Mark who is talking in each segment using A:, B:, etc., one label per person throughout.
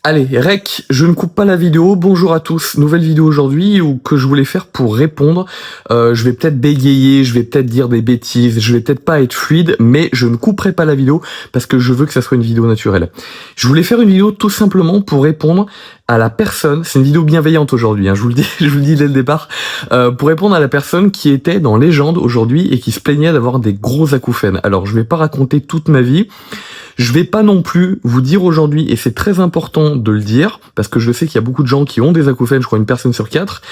A: Allez, rec, je ne coupe pas la vidéo. Bonjour à tous. Nouvelle vidéo aujourd'hui que je voulais faire pour répondre. Je vais peut-être bégayer, je vais peut-être dire des bêtises, je vais peut-être pas être fluide, mais je ne couperai pas la vidéo parce que je veux que ça soit une vidéo naturelle. Je voulais faire une vidéo tout simplement pour répondre à la personne. C'est une vidéo bienveillante aujourd'hui, je vous le dis, je vous le dis dès le départ, pour répondre à la personne qui était dans Légende aujourd'hui et qui se plaignait d'avoir des gros acouphènes. Alors, je vais pas raconter toute ma vie. Je vais pas non plus vous dire aujourd'hui, et c'est très important de le dire, parce que je sais qu'il y a beaucoup de gens qui ont des acouphènes, je crois une personne sur 4,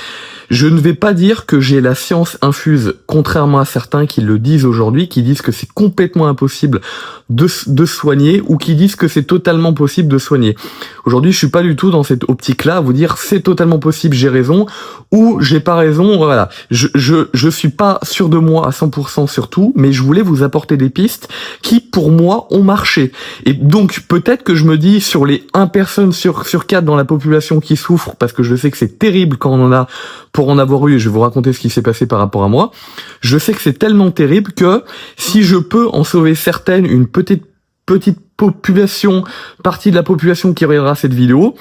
A: je ne vais pas dire que j'ai la science infuse, contrairement à certains qui le disent aujourd'hui, qui disent que c'est complètement impossible de soigner, ou qui disent que c'est totalement possible de soigner. Aujourd'hui, je suis pas du tout dans cette optique-là, à vous dire c'est totalement possible, j'ai raison, ou j'ai pas raison, voilà. Je suis pas sûr de moi à 100% sur tout, mais je voulais vous apporter des pistes qui, pour moi, ont marché. Et donc, peut-être que je me dis, sur les 1 personne sur 4 dans la population qui souffre, parce que je sais que c'est terrible quand on en a, pour en avoir eu, et je vais vous raconter ce qui s'est passé par rapport à moi, je sais que c'est tellement terrible que si je peux en sauver certaines, une petite population, partie de la population qui regardera cette vidéo,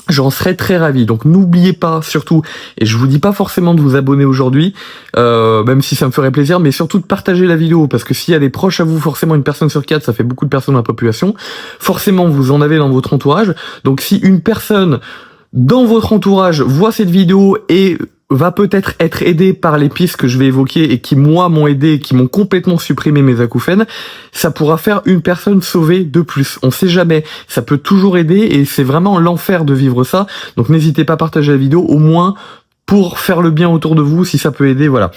A: j'en serais très ravi. Donc n'oubliez pas surtout, et je vous dis pas forcément de vous abonner aujourd'hui, même si ça me ferait plaisir, mais surtout de partager la vidéo, parce que s'il y a des proches à vous, forcément une personne sur 4, ça fait beaucoup de personnes dans la population, forcément vous en avez dans votre entourage, donc si une personne dans votre entourage voit cette vidéo et va peut-être être aidé par les pistes que je vais évoquer et qui, moi, m'ont aidé, qui m'ont complètement supprimé mes acouphènes, ça pourra faire une personne sauvée de plus. On sait jamais. Ça peut toujours aider et c'est vraiment l'enfer de vivre ça. Donc n'hésitez pas à partager la vidéo, au moins pour faire le bien autour de vous, si ça peut aider, voilà.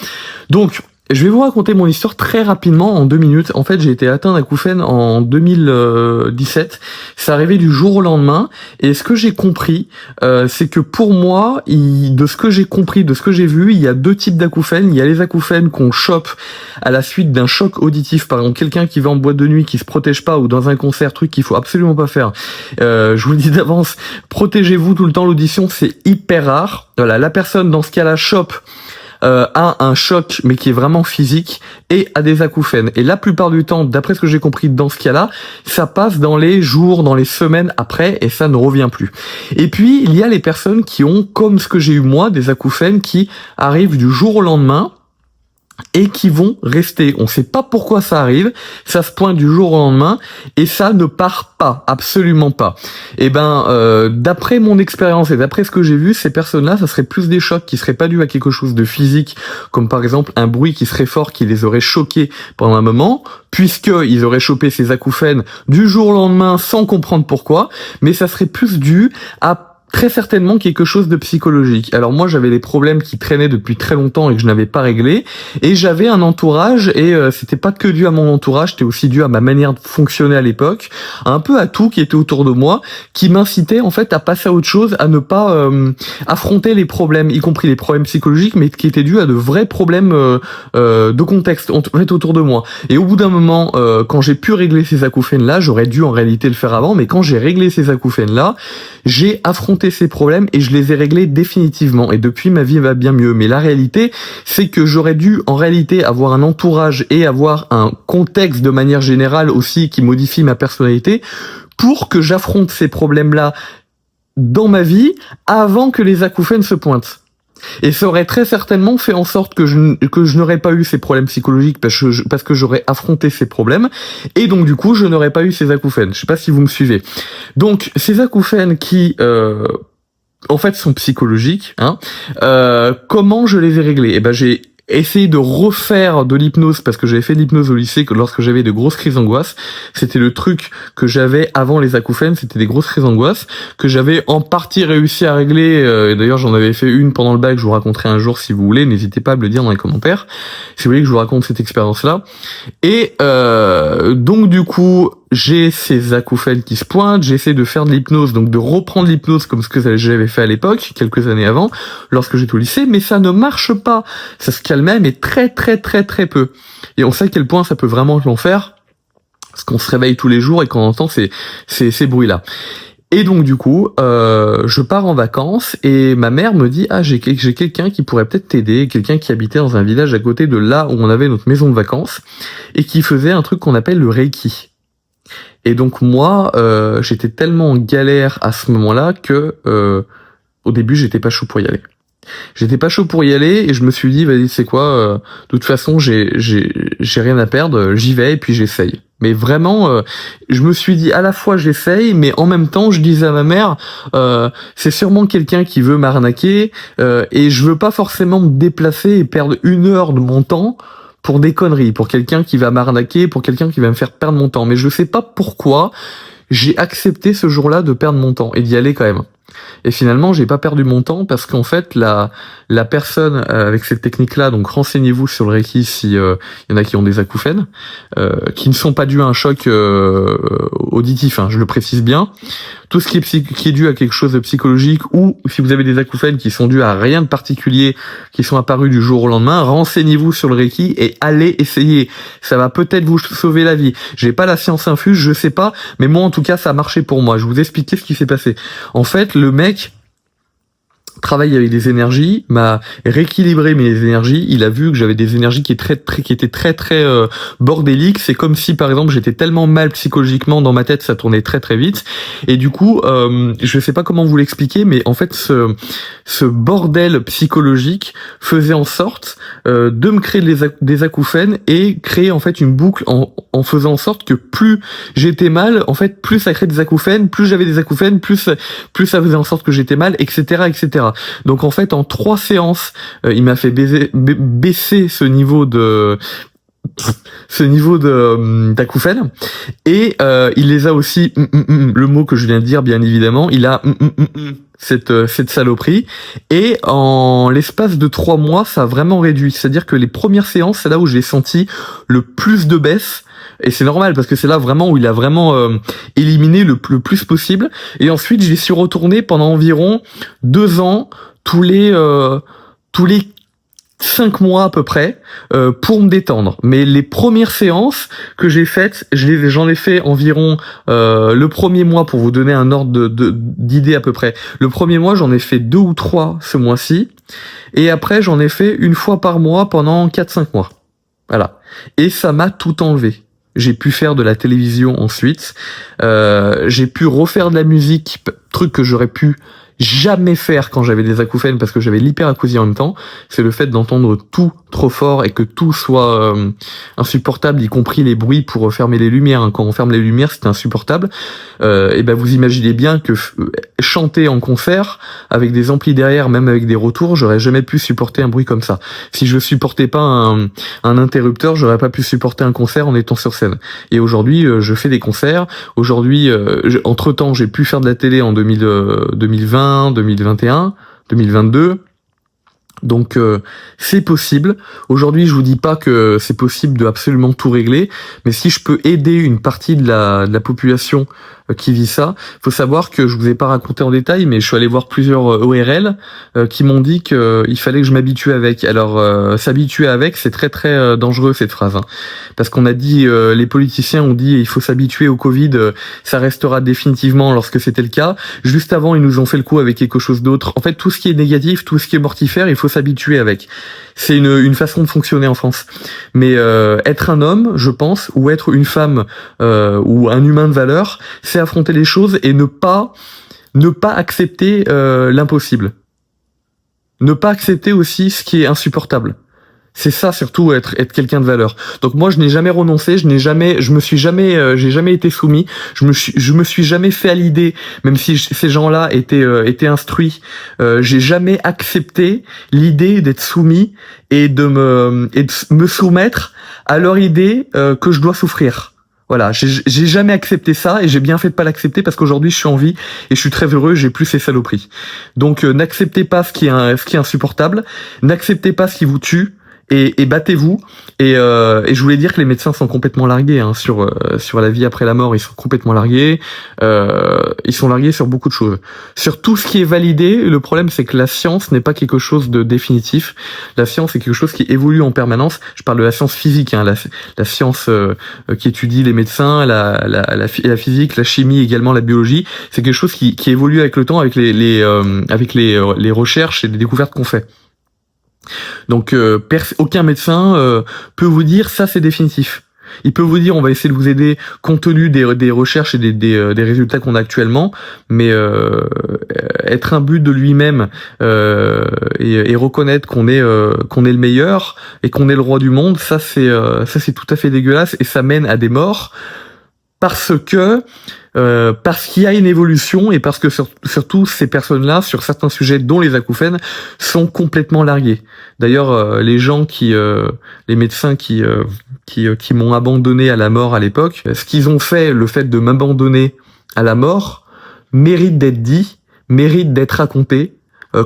A: Donc, je vais vous raconter mon histoire très rapidement, en 2 minutes. En fait, j'ai été atteint d'acouphènes en 2017. C'est arrivé du jour au lendemain. Et ce que j'ai compris, c'est que pour moi, de ce que j'ai compris, de ce que j'ai vu, il y a 2 types d'acouphènes. Il y a les acouphènes qu'on chope à la suite d'un choc auditif. Par exemple, quelqu'un qui va en boîte de nuit, qui se protège pas, ou dans un concert, truc qu'il faut absolument pas faire. Je vous le dis d'avance, protégez-vous tout le temps. L'audition, c'est hyper rare. Voilà, la personne, dans ce cas-là, chope a un choc, mais qui est vraiment physique, et a des acouphènes. Et la plupart du temps, d'après ce que j'ai compris dans ce cas-là, ça passe dans les jours, dans les semaines après, et ça ne revient plus. Et puis, il y a les personnes qui ont, comme ce que j'ai eu moi, des acouphènes qui arrivent du jour au lendemain, et qui vont rester. On sait pas pourquoi ça arrive, ça se pointe du jour au lendemain, et ça ne part pas, absolument pas. Et d'après mon expérience et d'après ce que j'ai vu, ces personnes-là, ça serait plus des chocs qui seraient pas dus à quelque chose de physique, comme par exemple un bruit qui serait fort, qui les aurait choqués pendant un moment, puisqu'ils auraient chopé ces acouphènes du jour au lendemain sans comprendre pourquoi, mais ça serait plus dû à très certainement quelque chose de psychologique. Alors moi, j'avais des problèmes qui traînaient depuis très longtemps et que je n'avais pas réglés, et j'avais un entourage, et c'était pas que dû à mon entourage, c'était aussi dû à ma manière de fonctionner à l'époque, un peu à tout qui était autour de moi, qui m'incitait en fait à passer à autre chose, à ne pas affronter les problèmes, y compris les problèmes psychologiques, mais qui étaient dus à de vrais problèmes de contexte en fait autour de moi. Et au bout d'un moment, quand j'ai pu régler ces acouphènes-là, j'aurais dû en réalité le faire avant, mais quand j'ai réglé ces acouphènes-là, j'ai affronté ces problèmes et je les ai réglés définitivement. Et depuis, ma vie va bien mieux. Mais la réalité, c'est que j'aurais dû en réalité avoir un entourage et avoir un contexte de manière générale aussi qui modifie ma personnalité pour que j'affronte ces problèmes-là dans ma vie avant que les acouphènes se pointent. Et ça aurait très certainement fait en sorte que je n'aurais pas eu ces problèmes psychologiques parce que j'aurais affronté ces problèmes, et donc du coup je n'aurais pas eu ces acouphènes. Je sais pas si vous me suivez. Donc ces acouphènes qui en fait sont psychologiques, comment je les ai réglés? J'ai essayé de refaire de l'hypnose, parce que j'avais fait de l'hypnose au lycée lorsque j'avais de grosses crises d'angoisse. C'était le truc que j'avais avant les acouphènes, c'était des grosses crises d'angoisse que j'avais en partie réussi à régler. Et d'ailleurs, j'en avais fait une pendant le bac, je vous raconterai un jour si vous voulez. N'hésitez pas à me le dire dans les commentaires si vous voulez que je vous raconte cette expérience-là. Et donc du coup, j'ai ces acouphènes qui se pointent, j'essaie de faire de l'hypnose, donc de reprendre l'hypnose comme ce que j'avais fait à l'époque, quelques années avant, lorsque j'étais au lycée, mais ça ne marche pas. Ça se calmait, mais très peu. Et on sait à quel point ça peut vraiment être l'enfer, parce qu'on se réveille tous les jours et qu'on entend ces bruits-là. Et donc du coup, je pars en vacances et ma mère me dit « Ah, j'ai quelqu'un qui pourrait peut-être t'aider, quelqu'un qui habitait dans un village à côté de là où on avait notre maison de vacances et qui faisait un truc qu'on appelle le Reiki. » Et donc moi, j'étais tellement en galère à ce moment-là que au début, j'étais pas chaud pour y aller. J'étais pas chaud pour y aller et je me suis dit, vas-y, c'est quoi, de toute façon, j'ai rien à perdre, j'y vais et puis j'essaye. Mais vraiment, je me suis dit à la fois j'essaye, mais en même temps, je disais à ma mère, c'est sûrement quelqu'un qui veut m'arnaquer et je veux pas forcément me déplacer et perdre 1 heure de mon temps pour des conneries, pour quelqu'un qui va m'arnaquer, pour quelqu'un qui va me faire perdre mon temps. Mais je sais pas pourquoi j'ai accepté ce jour-là de perdre mon temps et d'y aller quand même. Et finalement, j'ai pas perdu mon temps parce qu'en fait, la personne avec cette technique-là, donc renseignez-vous sur le Reiki si y en a qui ont des acouphènes, qui ne sont pas dus à un choc auditif, hein, je le précise bien. Tout ce qui est dû à quelque chose de psychologique ou si vous avez des acouphènes qui sont dus à rien de particulier, qui sont apparus du jour au lendemain, renseignez-vous sur le Reiki et allez essayer. Ça va peut-être vous sauver la vie. J'ai pas la science infuse, je sais pas, mais moi en tout cas ça a marché pour moi. Je vais vous expliquer ce qui s'est passé. En fait, le mec travaille avec des énergies, m'a rééquilibré mes énergies, il a vu que j'avais des énergies qui étaient très bordéliques, c'est comme si par exemple j'étais tellement mal psychologiquement dans ma tête, ça tournait très vite, et du coup, je sais pas comment vous l'expliquer, mais en fait ce bordel psychologique faisait en sorte de me créer des acouphènes et créer en fait une boucle en faisant en sorte que plus j'étais mal, en fait plus ça créait des acouphènes, plus j'avais des acouphènes, plus ça faisait en sorte que j'étais mal, etc. Donc en fait en 3 séances, il m'a fait baisser ce niveau d'acouphènes et il les a aussi le mot que je viens de dire bien évidemment, il a cette saloperie et en l'espace de 3 mois ça a vraiment réduit, c'est-à-dire que les premières séances c'est là où j'ai senti le plus de baisse. Et c'est normal parce que c'est là vraiment où il a vraiment éliminé le plus possible. Et ensuite, j'y suis retourné pendant environ 2 ans, tous les 5 mois à peu près, pour me détendre. Mais les premières séances que j'ai faites, j'en ai fait environ le premier mois pour vous donner un ordre d'idée à peu près. Le premier mois, j'en ai fait 2 ou 3 ce mois-ci. Et après, j'en ai fait 1 fois par mois pendant 4-5 mois. Voilà. Et ça m'a tout enlevé. J'ai pu faire de la télévision ensuite. J'ai pu refaire de la musique, truc que j'aurais pu jamais faire quand j'avais des acouphènes parce que j'avais l'hyperacousie en même temps. C'est le fait d'entendre tout trop fort et que tout soit insupportable, y compris les bruits pour fermer les lumières. Quand on ferme les lumières, c'est insupportable. Et ben vous imaginez bien que chanter en concert avec des amplis derrière, même avec des retours, j'aurais jamais pu supporter un bruit comme ça. Si je supportais pas un interrupteur, j'aurais pas pu supporter un concert en étant sur scène. Et aujourd'hui, je fais des concerts. Aujourd'hui, entre-temps, j'ai pu faire de la télé en 2020, 2021, 2022. Donc c'est possible. Aujourd'hui, je vous dis pas que c'est possible de absolument tout régler, mais si je peux aider une partie de la population qui vit ça, faut savoir que je vous ai pas raconté en détail, mais je suis allé voir plusieurs ORL qui m'ont dit qu'il fallait que je m'habitue avec. Alors s'habituer avec, c'est très dangereux cette phrase, hein, parce qu'on a dit, les politiciens ont dit il faut s'habituer au Covid, ça restera définitivement lorsque c'était le cas. Juste avant, ils nous ont fait le coup avec quelque chose d'autre. En fait, tout ce qui est négatif, tout ce qui est mortifère, il faut s'habituer avec. C'est une façon de fonctionner en France. Mais être un homme, je pense, ou être une femme ou un humain de valeur, c'est affronter les choses et ne pas accepter l'impossible. Ne pas accepter aussi ce qui est insupportable. C'est ça surtout, être quelqu'un de valeur. Donc moi je n'ai jamais renoncé, j'ai jamais été soumis, je me suis jamais fait à l'idée, même si ces gens-là étaient instruits, j'ai jamais accepté l'idée d'être soumis et de me soumettre à leur idée que je dois souffrir. Voilà, j'ai jamais accepté ça et j'ai bien fait de pas l'accepter parce qu'aujourd'hui je suis en vie et je suis très heureux, j'ai plus ces saloperies. Donc n'acceptez pas ce qui est insupportable, n'acceptez pas ce qui vous tue. Et battez-vous. Et je voulais dire que les médecins sont complètement largués hein, sur la vie après la mort. Ils sont complètement largués. Ils sont largués sur beaucoup de choses. Sur tout ce qui est validé, le problème c'est que la science n'est pas quelque chose de définitif. La science est quelque chose qui évolue en permanence. Je parle de la science physique, hein, la science qui étudie les médecins, la physique, la chimie, également la biologie. C'est quelque chose qui évolue avec le temps, avec les recherches et les découvertes qu'on fait. Donc aucun médecin peut vous dire ça c'est définitif. Il peut vous dire, on va essayer de vous aider compte tenu des recherches et des résultats qu'on a actuellement, mais être imbu de lui-même et reconnaître qu'on est le meilleur et qu'on est le roi du monde, ça c'est tout à fait dégueulasse et ça mène à des morts parce qu'il y a une évolution et parce que surtout ces personnes-là, sur certains sujets dont les acouphènes, sont complètement largués. D'ailleurs, les médecins qui m'ont abandonné à la mort à l'époque, ce qu'ils ont fait, le fait de m'abandonner à la mort, mérite d'être dit, mérite d'être raconté.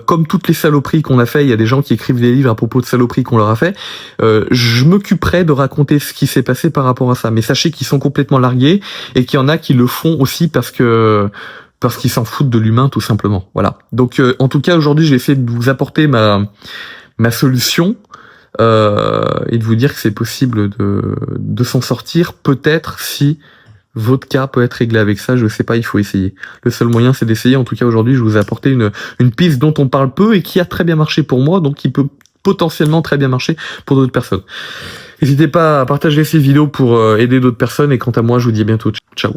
A: Comme toutes les saloperies qu'on a fait, il y a des gens qui écrivent des livres à propos de saloperies qu'on leur a fait. Je m'occuperai de raconter ce qui s'est passé par rapport à ça. Mais sachez qu'ils sont complètement largués et qu'il y en a qui le font aussi parce qu'ils s'en foutent de l'humain tout simplement. Voilà. Donc en tout cas aujourd'hui, j'ai essayé de vous apporter ma solution et de vous dire que c'est possible de s'en sortir. Peut-être si votre cas peut être réglé avec ça, je sais pas, il faut essayer. Le seul moyen, c'est d'essayer. En tout cas, aujourd'hui, je vous ai apporté une piste dont on parle peu et qui a très bien marché pour moi, donc qui peut potentiellement très bien marcher pour d'autres personnes. N'hésitez pas à partager ces vidéos pour aider d'autres personnes, et quant à moi, je vous dis à bientôt. Ciao.